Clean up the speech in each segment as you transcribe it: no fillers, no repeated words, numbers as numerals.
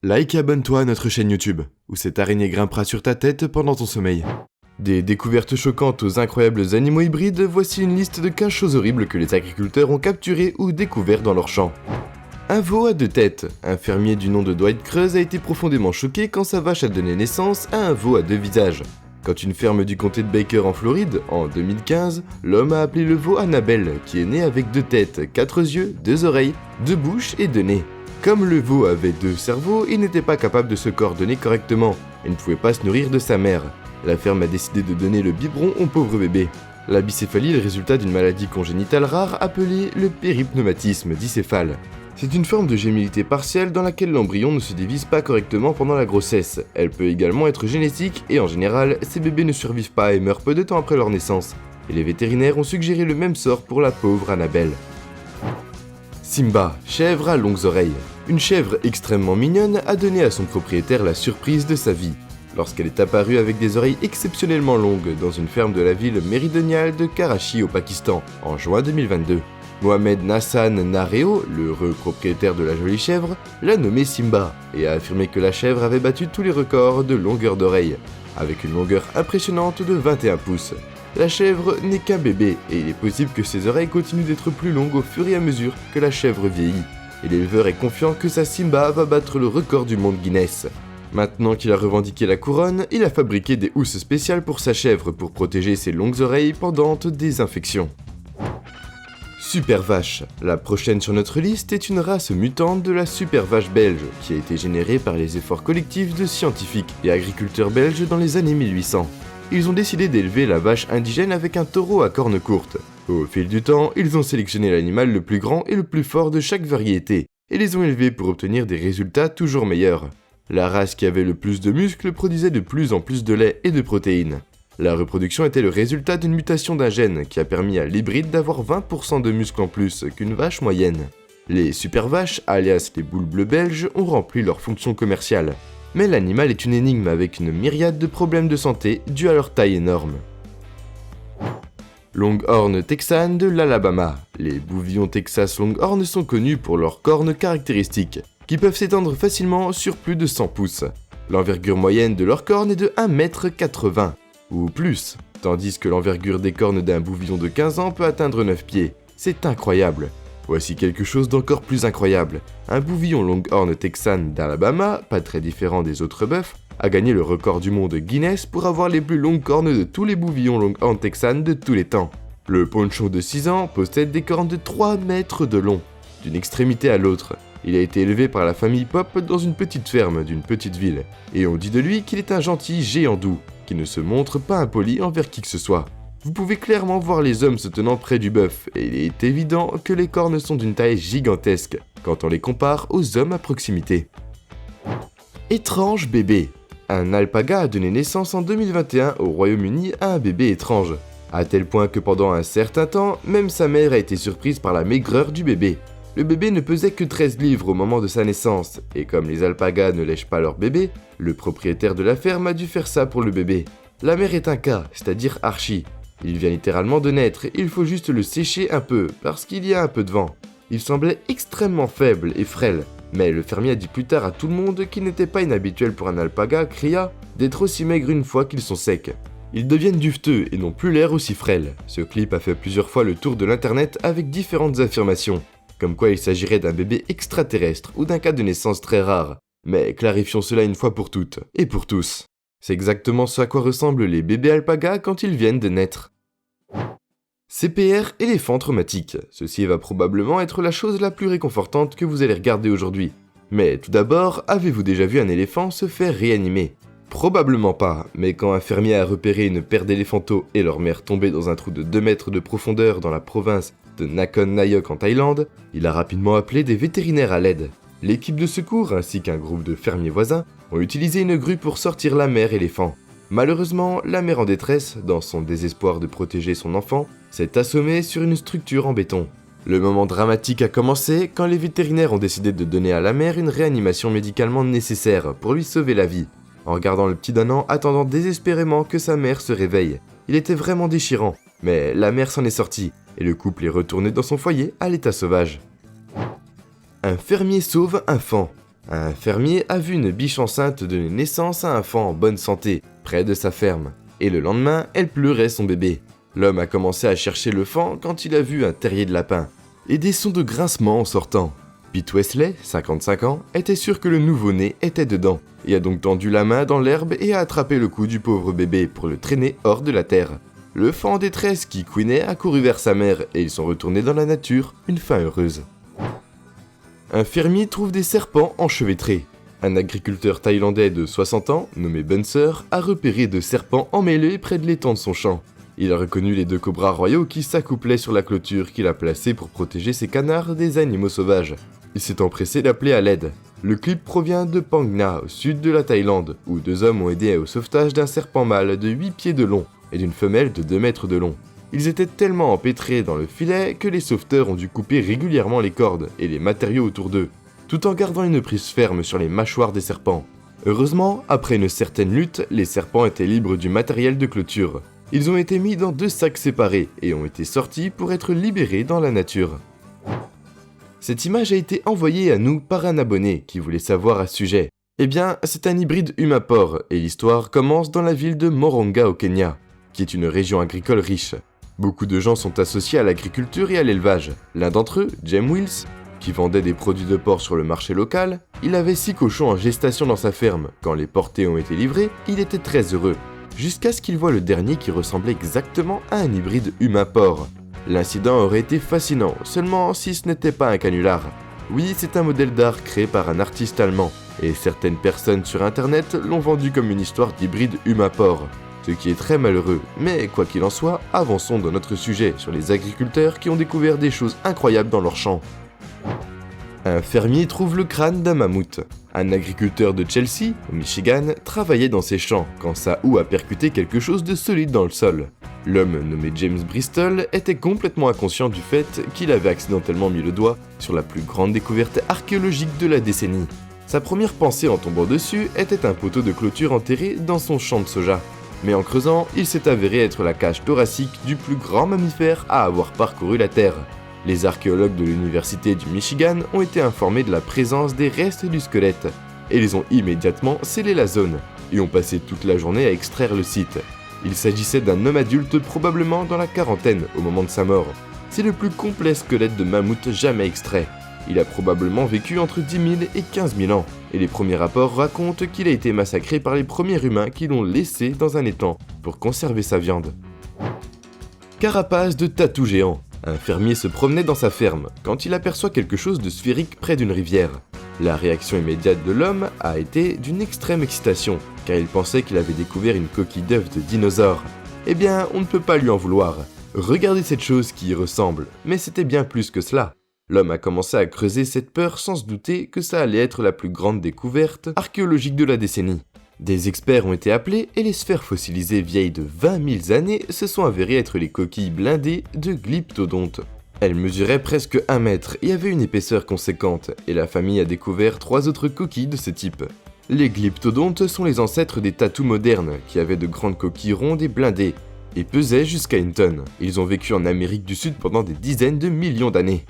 Like et abonne-toi à notre chaîne YouTube, où cette araignée grimpera sur ta tête pendant ton sommeil. Des découvertes choquantes aux incroyables animaux hybrides, voici une liste de 15 choses horribles que les agriculteurs ont capturées ou découvertes dans leurs champs. Un veau à 2 têtes. Un fermier du nom de Dwight Creuse a été profondément choqué quand sa vache a donné naissance à un veau à 2 visages. Quand une ferme du comté de Baker en Floride, en 2015, l'homme a appelé le veau Annabelle, qui est né avec 2 têtes, 4 yeux, 2 oreilles, 2 bouches et 2 nez. Comme le veau avait 2 cerveaux, il n'était pas capable de se coordonner correctement et ne pouvait pas se nourrir de sa mère. La ferme a décidé de donner le biberon au pauvre bébé. La bicéphalie est le résultat d'une maladie congénitale rare appelée le péripneumatisme dicéphale. C'est une forme de gémilité partielle dans laquelle l'embryon ne se divise pas correctement pendant la grossesse. Elle peut également être génétique et en général, ces bébés ne survivent pas et meurent peu de temps après leur naissance. Et les vétérinaires ont suggéré le même sort pour la pauvre Annabelle. Simba, chèvre à longues oreilles. Une chèvre extrêmement mignonne a donné à son propriétaire la surprise de sa vie, lorsqu'elle est apparue avec des oreilles exceptionnellement longues dans une ferme de la ville méridionale de Karachi au Pakistan, en juin 2022. Mohamed Nassan Nareo, l'heureux propriétaire de la jolie chèvre, l'a nommée Simba et a affirmé que la chèvre avait battu tous les records de longueur d'oreille, avec une longueur impressionnante de 21 pouces. La chèvre n'est qu'un bébé et il est possible que ses oreilles continuent d'être plus longues au fur et à mesure que la chèvre vieillit. Et l'éleveur est confiant que sa Simba va battre le record du monde Guinness. Maintenant qu'il a revendiqué la couronne, il a fabriqué des housses spéciales pour sa chèvre pour protéger ses longues oreilles pendant des infections. Super vache. La prochaine sur notre liste est une race mutante de la super vache belge qui a été générée par les efforts collectifs de scientifiques et agriculteurs belges dans les années 1800. Ils ont décidé d'élever la vache indigène avec un taureau à cornes courtes. Au fil du temps, ils ont sélectionné l'animal le plus grand et le plus fort de chaque variété, et les ont élevés pour obtenir des résultats toujours meilleurs. La race qui avait le plus de muscles produisait de plus en plus de lait et de protéines. La reproduction était le résultat d'une mutation d'un gène qui a permis à l'hybride d'avoir 20% de muscles en plus qu'une vache moyenne. Les super vaches, alias les boules bleues belges, ont rempli leur fonction commerciale. Mais l'animal est une énigme avec une myriade de problèmes de santé dus à leur taille énorme. Longhorn texan de l'Alabama. Les bouvillons Texas Longhorn sont connus pour leurs cornes caractéristiques, qui peuvent s'étendre facilement sur plus de 100 pouces. L'envergure moyenne de leurs cornes est de 1,80 m, ou plus, tandis que l'envergure des cornes d'un bouvillon de 15 ans peut atteindre 9 pieds. C'est incroyable. Voici quelque chose d'encore plus incroyable. Un bouvillon Longhorn texan d'Alabama, pas très différent des autres bœufs, a gagné le record du monde Guinness pour avoir les plus longues cornes de tous les bouvillons Longhorn texan de tous les temps. Le poncho de 6 ans possède des cornes de 3 mètres de long, d'une extrémité à l'autre. Il a été élevé par la famille Pop dans une petite ferme d'une petite ville, et on dit de lui qu'il est un gentil géant doux, qui ne se montre pas impoli envers qui que ce soit. Vous pouvez clairement voir les hommes se tenant près du bœuf, et il est évident que les cornes sont d'une taille gigantesque, quand on les compare aux hommes à proximité. Étrange bébé. Un alpaga a donné naissance en 2021 au Royaume-Uni à un bébé étrange, à tel point que pendant un certain temps, même sa mère a été surprise par la maigreur du bébé. Le bébé ne pesait que 13 livres au moment de sa naissance, et comme les alpagas ne lèchent pas leur bébé, le propriétaire de la ferme a dû faire ça pour le bébé. La mère est un cas, c'est-à-dire Archie. Il vient littéralement de naître, et il faut juste le sécher un peu, parce qu'il y a un peu de vent. Il semblait extrêmement faible et frêle, mais le fermier a dit plus tard à tout le monde qu'il n'était pas inhabituel pour un alpaga, cria, d'être aussi maigre une fois qu'ils sont secs. Ils deviennent duveteux et n'ont plus l'air aussi frêles. Ce clip a fait plusieurs fois le tour de l'internet avec différentes affirmations, comme quoi il s'agirait d'un bébé extraterrestre ou d'un cas de naissance très rare. Mais clarifions cela une fois pour toutes, et pour tous. C'est exactement ce à quoi ressemblent les bébés alpagas quand ils viennent de naître. CPR éléphant traumatique. Ceci va probablement être la chose la plus réconfortante que vous allez regarder aujourd'hui. Mais tout d'abord, avez-vous déjà vu un éléphant se faire réanimer ? Probablement pas, mais quand un fermier a repéré une paire d'éléphantaux et leur mère tombée dans un trou de 2 mètres de profondeur dans la province de Nakhon Nayok en Thaïlande, il a rapidement appelé des vétérinaires à l'aide. L'équipe de secours ainsi qu'un groupe de fermiers voisins ont utilisé une grue pour sortir la mère éléphant. Malheureusement, la mère en détresse, dans son désespoir de protéger son enfant, s'est assommée sur une structure en béton. Le moment dramatique a commencé quand les vétérinaires ont décidé de donner à la mère une réanimation médicalement nécessaire pour lui sauver la vie. En regardant le petit d'un an attendant désespérément que sa mère se réveille. Il était vraiment déchirant, mais la mère s'en est sortie, et le couple est retourné dans son foyer à l'état sauvage. Un fermier sauve un faon. Un fermier a vu une biche enceinte donner naissance à un faon en bonne santé, près de sa ferme. Et le lendemain, elle pleurait son bébé. L'homme a commencé à chercher le faon quand il a vu un terrier de lapin. Et des sons de grincement en sortant. Pete Wesley, 55 ans, était sûr que le nouveau-né était dedans, et a donc tendu la main dans l'herbe et a attrapé le cou du pauvre bébé pour le traîner hors de la terre. Le faon en détresse qui couinait a couru vers sa mère et ils sont retournés dans la nature, une fin heureuse. Un fermier trouve des serpents enchevêtrés. Un agriculteur thaïlandais de 60 ans, nommé Bunser, a repéré 2 serpents emmêlés près de l'étang de son champ. Il a reconnu les 2 cobras royaux qui s'accouplaient sur la clôture qu'il a placée pour protéger ses canards des animaux sauvages. Il s'est empressé d'appeler à l'aide. Le clip provient de Phang Nga, au sud de la Thaïlande, où 2 hommes ont aidé au sauvetage d'un serpent mâle de 8 pieds de long et d'une femelle de 2 mètres de long. Ils étaient tellement empêtrés dans le filet que les sauveteurs ont dû couper régulièrement les cordes et les matériaux autour d'eux, tout en gardant une prise ferme sur les mâchoires des serpents. Heureusement, après une certaine lutte, les serpents étaient libres du matériel de clôture. Ils ont été mis dans 2 sacs séparés et ont été sortis pour être libérés dans la nature. Cette image a été envoyée à nous par un abonné qui voulait savoir à ce sujet. Eh bien, c'est un hybride humain-porc et l'histoire commence dans la ville de Moronga au Kenya, qui est une région agricole riche. Beaucoup de gens sont associés à l'agriculture et à l'élevage. L'un d'entre eux, James Wills, qui vendait des produits de porc sur le marché local, il avait 6 cochons en gestation dans sa ferme. Quand les portées ont été livrés, il était très heureux, jusqu'à ce qu'il voit le dernier qui ressemblait exactement à un hybride humain-porc. L'incident aurait été fascinant, seulement si ce n'était pas un canular. Oui, c'est un modèle d'art créé par un artiste allemand, et certaines personnes sur internet l'ont vendu comme une histoire d'hybride humain-porc. Ce qui est très malheureux, mais quoi qu'il en soit, avançons dans notre sujet sur les agriculteurs qui ont découvert des choses incroyables dans leurs champs. Un fermier trouve le crâne d'un mammouth. Un agriculteur de Chelsea, au Michigan, travaillait dans ses champs quand sa houe a percuté quelque chose de solide dans le sol. L'homme nommé James Bristol était complètement inconscient du fait qu'il avait accidentellement mis le doigt sur la plus grande découverte archéologique de la décennie. Sa première pensée en tombant dessus était un poteau de clôture enterré dans son champ de soja. Mais en creusant, il s'est avéré être la cage thoracique du plus grand mammifère à avoir parcouru la Terre. Les archéologues de l'université du Michigan ont été informés de la présence des restes du squelette, et ils ont immédiatement scellé la zone, et ont passé toute la journée à extraire le site. Il s'agissait d'un homme adulte probablement dans la quarantaine au moment de sa mort. C'est le plus complet squelette de mammouth jamais extrait. Il a probablement vécu entre 10 000 et 15 000 ans, et les premiers rapports racontent qu'il a été massacré par les premiers humains qui l'ont laissé dans un étang pour conserver sa viande. Carapace de tatou géant. Un fermier se promenait dans sa ferme quand il aperçoit quelque chose de sphérique près d'une rivière. La réaction immédiate de l'homme a été d'une extrême excitation, car il pensait qu'il avait découvert une coquille d'œuf de dinosaure. Eh bien, on ne peut pas lui en vouloir. Regardez cette chose qui y ressemble, mais c'était bien plus que cela. L'homme a commencé à creuser cette peur sans se douter que ça allait être la plus grande découverte archéologique de la décennie. Des experts ont été appelés et les sphères fossilisées vieilles de 20 000 années se sont avérées être les coquilles blindées de glyptodontes. Elles mesuraient presque 1 mètre et avaient une épaisseur conséquente, et la famille a découvert 3 autres coquilles de ce type. Les glyptodontes sont les ancêtres des tatous modernes, qui avaient de grandes coquilles rondes et blindées, et pesaient jusqu'à 1 tonne. Ils ont vécu en Amérique du Sud pendant des dizaines de millions d'années.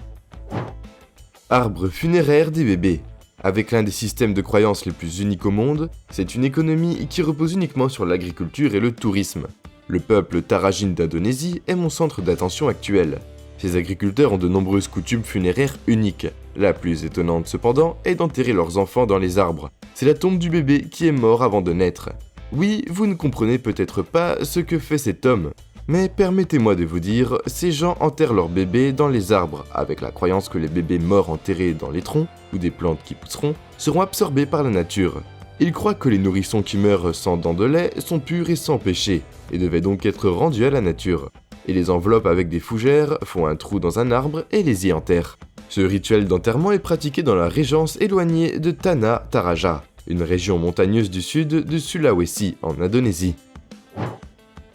Arbre funéraire des bébés. Avec l'un des systèmes de croyances les plus uniques au monde, c'est une économie qui repose uniquement sur l'agriculture et le tourisme. Le peuple Tarajin d'Indonésie est mon centre d'attention actuel. Ces agriculteurs ont de nombreuses coutumes funéraires uniques. La plus étonnante cependant est d'enterrer leurs enfants dans les arbres. C'est la tombe du bébé qui est mort avant de naître. Oui, vous ne comprenez peut-être pas ce que fait cet homme, mais permettez-moi de vous dire, ces gens enterrent leurs bébés dans les arbres, avec la croyance que les bébés morts enterrés dans les troncs, ou des plantes qui pousseront, seront absorbés par la nature. Ils croient que les nourrissons qui meurent sans dents de lait sont purs et sans péché, et devaient donc être rendus à la nature. Et les enveloppent avec des fougères, font un trou dans un arbre et les y enterrent. Ce rituel d'enterrement est pratiqué dans la régence éloignée de Tanah Toraja, une région montagneuse du sud de Sulawesi, en Indonésie.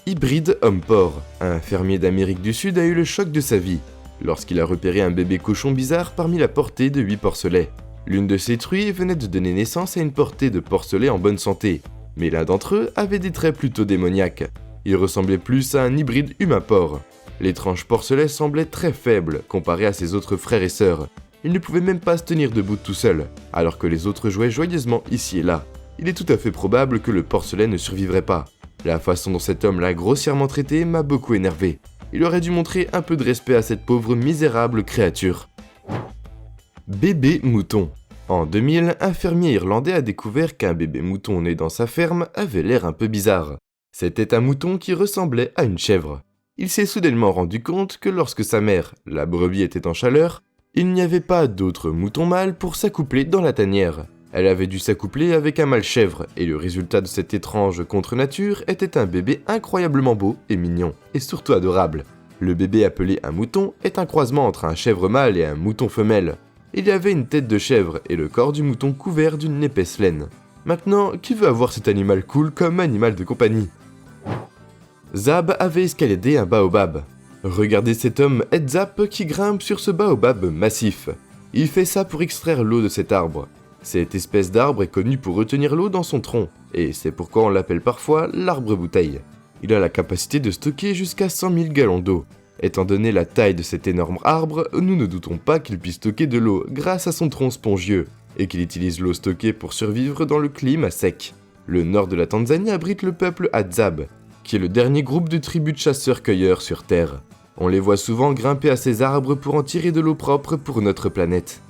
Hybride homme-porc. Un fermier d'Amérique du Sud a eu le choc de sa vie lorsqu'il a repéré un bébé cochon bizarre parmi la portée de 8 porcelets. L'une de ces truies venait de donner naissance à une portée de porcelets en bonne santé, mais l'un d'entre eux avait des traits plutôt démoniaques. Il ressemblait plus à un hybride humain-porc. L'étrange porcelet semblait très faible comparé à ses autres frères et sœurs. il ne pouvait même pas se tenir debout tout seul, alors que les autres jouaient joyeusement ici et là. Il est tout à fait probable que le porcelain ne survivrait pas. La façon dont cet homme l'a grossièrement traité m'a beaucoup énervé. Il aurait dû montrer un peu de respect à cette pauvre misérable créature. Bébé mouton. En 2000, un fermier irlandais a découvert qu'un bébé mouton né dans sa ferme avait l'air un peu bizarre. C'était un mouton qui ressemblait à une chèvre. Il s'est soudainement rendu compte que lorsque sa mère, la brebis, était en chaleur, il n'y avait pas d'autre mouton mâle pour s'accoupler dans la tanière. Elle avait dû s'accoupler avec un mâle chèvre, et le résultat de cette étrange contre-nature était un bébé incroyablement beau et mignon, et surtout adorable. Le bébé appelé un mouton est un croisement entre un chèvre mâle et un mouton femelle. Il y avait une tête de chèvre et le corps du mouton couvert d'une épaisse laine. Maintenant, qui veut avoir cet animal cool comme animal de compagnie? Zab avait escaladé un baobab. Regardez cet homme Edzap qui grimpe sur ce baobab massif. Il fait ça pour extraire l'eau de cet arbre. Cette espèce d'arbre est connue pour retenir l'eau dans son tronc, et c'est pourquoi on l'appelle parfois l'arbre-bouteille. Il a la capacité de stocker jusqu'à 100 000 gallons d'eau. Étant donné la taille de cet énorme arbre, nous ne doutons pas qu'il puisse stocker de l'eau grâce à son tronc spongieux, et qu'il utilise l'eau stockée pour survivre dans le climat sec. Le nord de la Tanzanie abrite le peuple Adzab, qui est le dernier groupe de tribus de chasseurs-cueilleurs sur Terre. On les voit souvent grimper à ces arbres pour en tirer de l'eau propre pour notre planète.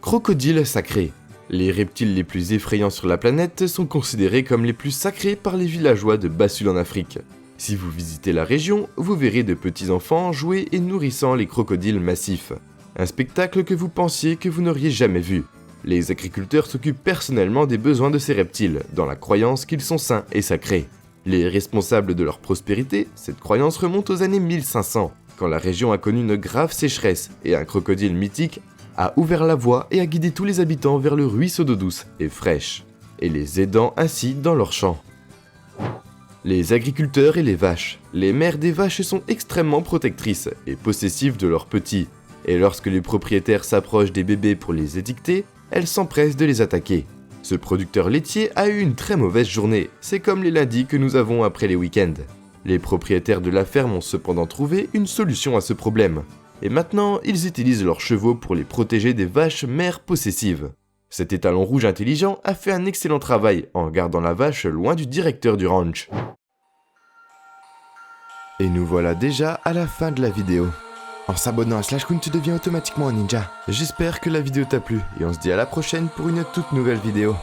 Crocodiles sacrés. Les reptiles les plus effrayants sur la planète sont considérés comme les plus sacrés par les villageois de Bassul en Afrique. Si vous visitez la région, vous verrez de petits enfants jouer et nourrissant les crocodiles massifs. Un spectacle que vous pensiez que vous n'auriez jamais vu. Les agriculteurs s'occupent personnellement des besoins de ces reptiles, dans la croyance qu'ils sont sains et sacrés. Les responsables de leur prospérité, cette croyance remonte aux années 1500, quand la région a connu une grave sécheresse et un crocodile mythique a ouvert la voie et a guidé tous les habitants vers le ruisseau d'eau douce et fraîche, et les aidant ainsi dans leurs champs. Les agriculteurs et les vaches. Les mères des vaches sont extrêmement protectrices et possessives de leurs petits, et lorsque les propriétaires s'approchent des bébés pour les étiqueter, elles s'empressent de les attaquer. Ce producteur laitier a eu une très mauvaise journée, c'est comme les lundis que nous avons après les week-ends. Les propriétaires de la ferme ont cependant trouvé une solution à ce problème. Et maintenant, ils utilisent leurs chevaux pour les protéger des vaches mères possessives. Cet étalon rouge intelligent a fait un excellent travail en gardant la vache loin du directeur du ranch. Et nous voilà déjà à la fin de la vidéo. En s'abonnant à Slash Queen, tu deviens automatiquement un ninja. J'espère que la vidéo t'a plu et on se dit à la prochaine pour une toute nouvelle vidéo.